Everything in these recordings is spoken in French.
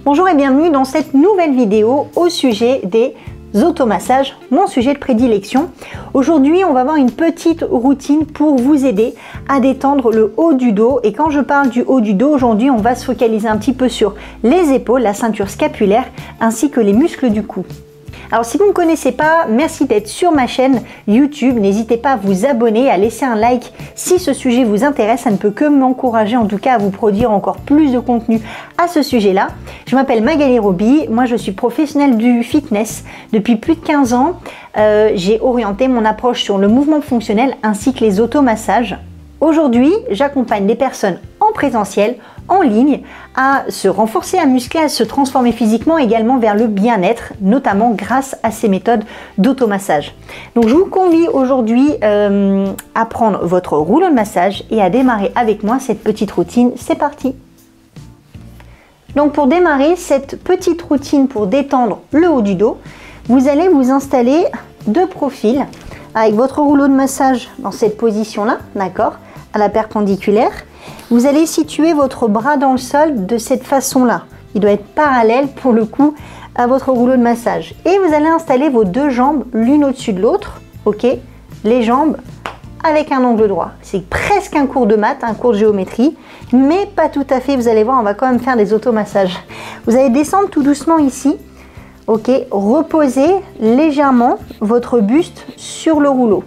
Bonjour et bienvenue dans cette nouvelle vidéo au sujet des automassages, mon sujet de prédilection. Aujourd'hui, on va voir une petite routine pour vous aider à détendre le haut du dos. Et quand je parle du haut du dos, aujourd'hui, on va se focaliser un petit peu sur les épaules, la ceinture scapulaire, ainsi que les muscles du cou. Alors si vous ne me connaissez pas, merci d'être sur ma chaîne YouTube. N'hésitez pas à vous abonner, à laisser un like si ce sujet vous intéresse. Ça ne peut que m'encourager en tout cas à vous produire encore plus de contenu à ce sujet-là. Je m'appelle Magali Roby, moi je suis professionnelle du fitness depuis plus de 15 ans. J'ai orienté mon approche sur le mouvement fonctionnel ainsi que les automassages. Aujourd'hui, j'accompagne des personnes en présentiel, en ligne, à se renforcer, à muscler, à se transformer physiquement, également vers le bien-être, notamment grâce à ces méthodes d'automassage. Donc je vous convie aujourd'hui à prendre votre rouleau de massage et à démarrer avec moi cette petite routine. C'est parti! Donc pour démarrer cette petite routine pour détendre le haut du dos, vous allez vous installer de profil avec votre rouleau de massage dans cette position-là, d'accord, à la perpendiculaire. Vous allez situer votre bras dans le sol de cette façon-là. Il doit être parallèle pour le coup à votre rouleau de massage. Et vous allez installer vos deux jambes l'une au-dessus de l'autre, ok? Les jambes avec un angle droit. C'est presque un cours de maths, un cours de géométrie, mais pas tout à fait. Vous allez voir, on va quand même faire des automassages. Vous allez descendre tout doucement ici, ok? Reposez légèrement votre buste sur le rouleau.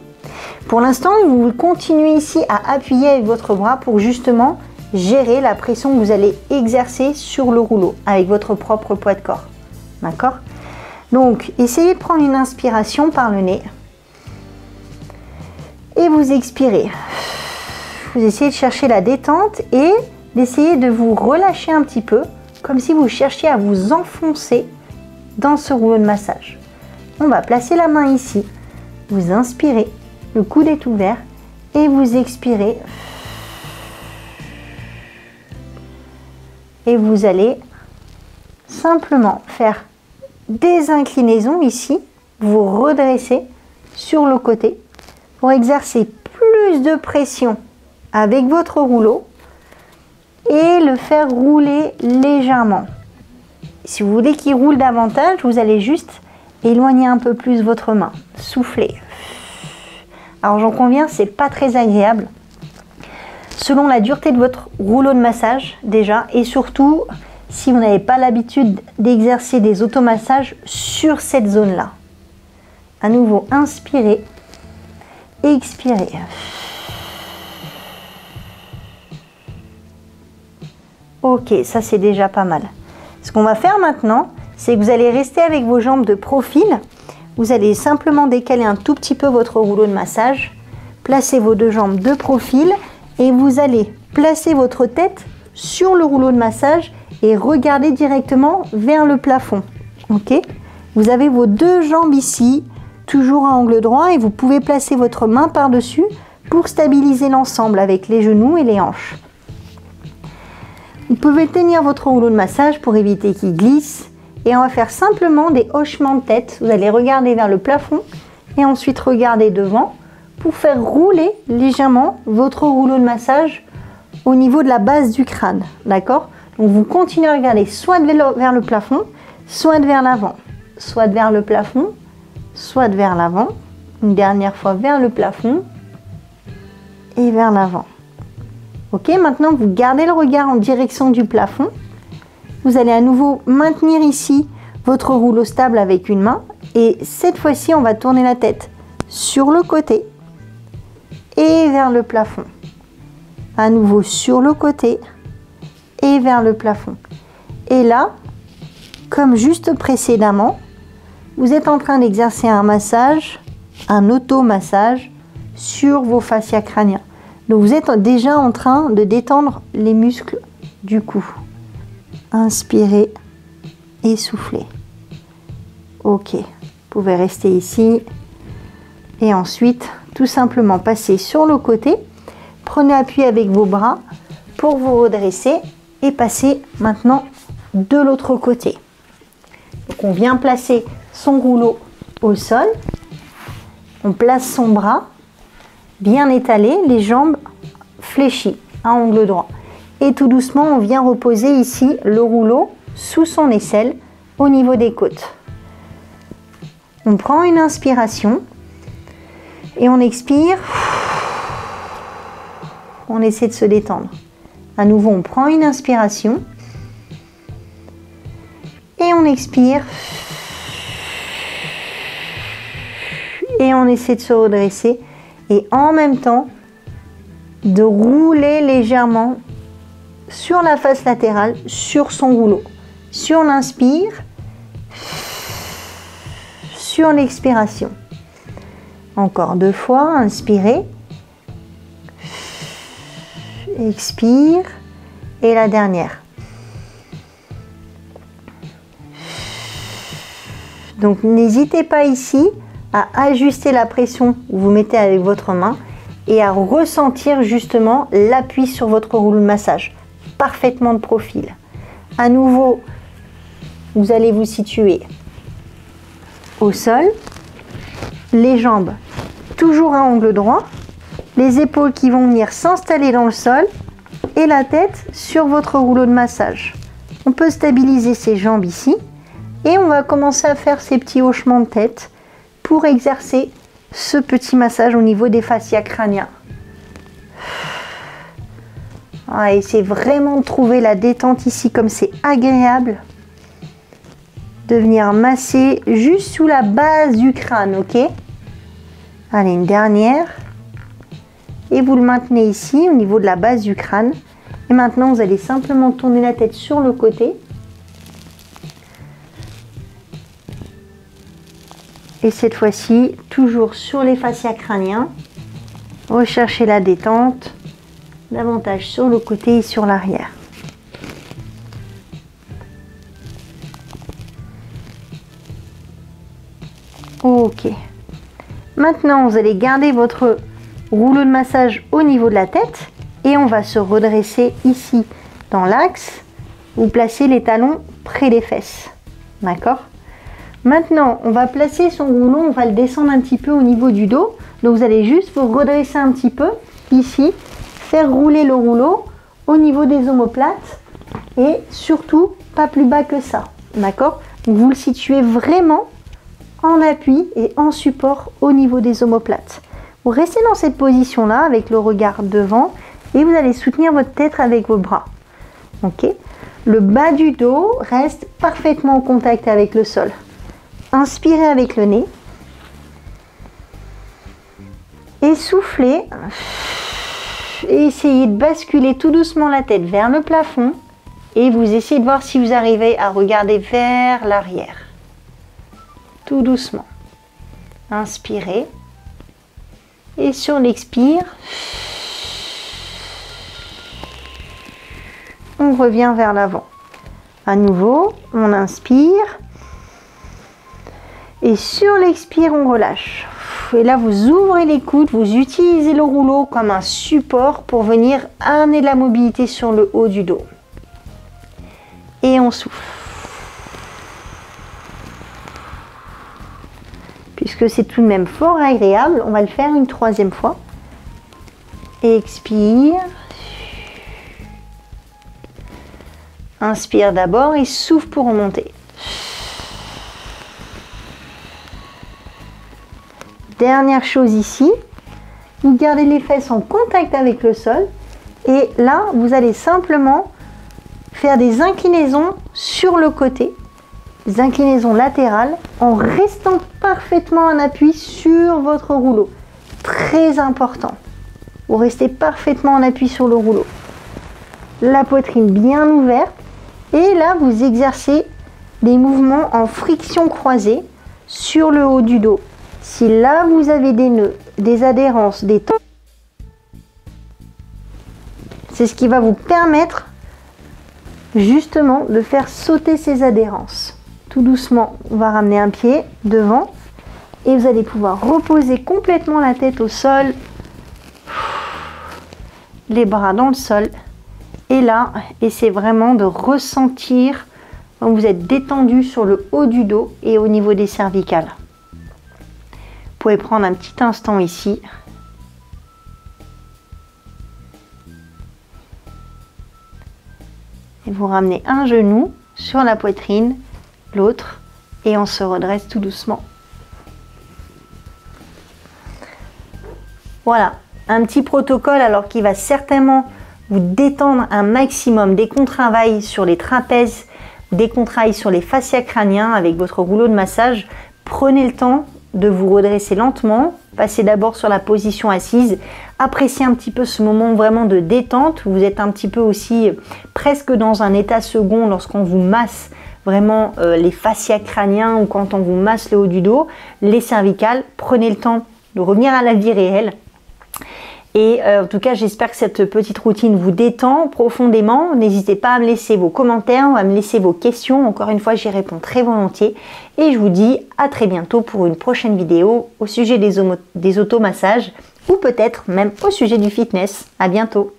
Pour l'instant, vous continuez ici à appuyer avec votre bras pour justement gérer la pression que vous allez exercer sur le rouleau avec votre propre poids de corps. D'accord? Donc, essayez de prendre une inspiration par le nez et vous expirez. Vous essayez de chercher la détente et d'essayer de vous relâcher un petit peu, comme si vous cherchiez à vous enfoncer dans ce rouleau de massage. On va placer la main ici, vous inspirez. Le coude est ouvert et vous expirez. Et vous allez simplement faire des inclinaisons ici, vous redressez sur le côté pour exercer plus de pression avec votre rouleau et le faire rouler légèrement. Si vous voulez qu'il roule davantage, vous allez juste éloigner un peu plus votre main, souffler. Alors j'en conviens, c'est pas très agréable selon la dureté de votre rouleau de massage déjà, et surtout si vous n'avez pas l'habitude d'exercer des automassages sur cette zone là. À nouveau, inspirez, expirez. Ok, ça c'est déjà pas mal. Ce qu'on va faire maintenant, c'est que vous allez rester avec vos jambes de profil. Vous allez simplement décaler un tout petit peu votre rouleau de massage, placer vos deux jambes de profil et vous allez placer votre tête sur le rouleau de massage et regarder directement vers le plafond. Ok? Vous avez vos deux jambes ici, toujours à angle droit, et vous pouvez placer votre main par-dessus pour stabiliser l'ensemble avec les genoux et les hanches. Vous pouvez tenir votre rouleau de massage pour éviter qu'il glisse. Et on va faire simplement des hochements de tête. Vous allez regarder vers le plafond et ensuite regarder devant pour faire rouler légèrement votre rouleau de massage au niveau de la base du crâne. D'accord? Donc vous continuez à regarder soit vers le plafond, soit vers l'avant. Soit vers le plafond, soit vers l'avant. Une dernière fois vers le plafond et vers l'avant. Ok, maintenant vous gardez le regard en direction du plafond. Vous allez à nouveau maintenir ici votre rouleau stable avec une main et cette fois-ci on va tourner la tête sur le côté et vers le plafond. À nouveau sur le côté et vers le plafond. Et là, comme juste précédemment, vous êtes en train d'exercer un massage, un automassage sur vos fascias crâniens. Donc vous êtes déjà en train de détendre les muscles du cou. Inspirez et soufflez. Ok, vous pouvez rester ici et ensuite tout simplement passer sur le côté. Prenez appui avec vos bras pour vous redresser et passer maintenant de l'autre côté. Donc on vient placer son rouleau au sol, on place son bras bien étalé, les jambes fléchies à angle droit. Et tout doucement, on vient reposer ici le rouleau sous son aisselle au niveau des côtes. On prend une inspiration et on expire. On essaie de se détendre. À nouveau, on prend une inspiration et on expire. Et on essaie de se redresser et en même temps de rouler légèrement sur la face latérale, sur son rouleau. Sur l'inspire, sur l'expiration. Encore 2 fois, inspirez, expire et la dernière. Donc n'hésitez pas ici à ajuster la pression que vous mettez avec votre main et à ressentir justement l'appui sur votre rouleau de massage, parfaitement de profil. À nouveau, vous allez vous situer au sol, les jambes toujours à angle droit, les épaules qui vont venir s'installer dans le sol et la tête sur votre rouleau de massage. On peut stabiliser ses jambes ici et on va commencer à faire ces petits hochements de tête pour exercer ce petit massage au niveau des fascias crâniens. Essayez vraiment de trouver la détente ici, comme c'est agréable de venir masser juste sous la base du crâne, ok? Allez, une dernière. Et vous le maintenez ici au niveau de la base du crâne. Et maintenant, vous allez simplement tourner la tête sur le côté. Et cette fois-ci, toujours sur les fascias crâniens, recherchez la détente, davantage sur le côté et sur l'arrière. Ok. Maintenant, vous allez garder votre rouleau de massage au niveau de la tête et on va se redresser ici dans l'axe. Vous placez les talons près des fesses. D'accord ? Maintenant, on va placer son rouleau, on va le descendre un petit peu au niveau du dos. Donc, vous allez juste vous redresser un petit peu ici, faire rouler le rouleau au niveau des omoplates et surtout pas plus bas que ça. D'accord? Donc, vous le situez vraiment en appui et en support au niveau des omoplates. Vous restez dans cette position-là avec le regard devant et vous allez soutenir votre tête avec vos bras. Ok? Le bas du dos reste parfaitement en contact avec le sol. Inspirez avec le nez. Et soufflez. Et essayez de basculer tout doucement la tête vers le plafond. Et vous essayez de voir si vous arrivez à regarder vers l'arrière. Tout doucement. Inspirez. Et sur l'expire, on revient vers l'avant. À nouveau, on inspire. Et sur l'expire, on relâche. Et là, vous ouvrez les coudes, vous utilisez le rouleau comme un support pour venir amener de la mobilité sur le haut du dos. Et on souffle. Puisque c'est tout de même fort agréable, on va le faire une 3e fois. Expire. Inspire d'abord et souffle pour remonter. Dernière chose ici, vous gardez les fesses en contact avec le sol et là, vous allez simplement faire des inclinaisons sur le côté, des inclinaisons latérales en restant parfaitement en appui sur votre rouleau. Très important. Vous restez parfaitement en appui sur le rouleau. La poitrine bien ouverte et là, vous exercez des mouvements en friction croisée sur le haut du dos. Si là, vous avez des nœuds, des adhérences, des tendons, c'est ce qui va vous permettre justement de faire sauter ces adhérences. Tout doucement, on va ramener un pied devant et vous allez pouvoir reposer complètement la tête au sol, les bras dans le sol. Et là, essayez vraiment de ressentir quand vous êtes détendu sur le haut du dos et au niveau des cervicales. Vous pouvez prendre un petit instant ici. Et vous ramenez un genou sur la poitrine, l'autre, et on se redresse tout doucement. Voilà, un petit protocole alors qui va certainement vous détendre un maximum dès qu'on travaille sur les trapèzes, dès qu'on travaille sur les fascias crâniens avec votre rouleau de massage. Prenez le temps de vous redresser lentement, passez d'abord sur la position assise, appréciez un petit peu ce moment vraiment de détente, vous êtes un petit peu aussi presque dans un état second lorsqu'on vous masse vraiment les fascias crâniens ou quand on vous masse le haut du dos, les cervicales. Prenez le temps de revenir à la vie réelle. Et en tout cas, j'espère que cette petite routine vous détend profondément. N'hésitez pas à me laisser vos commentaires ou à me laisser vos questions. Encore une fois, j'y réponds très volontiers. Et je vous dis à très bientôt pour une prochaine vidéo au sujet des automassages ou peut-être même au sujet du fitness. À bientôt.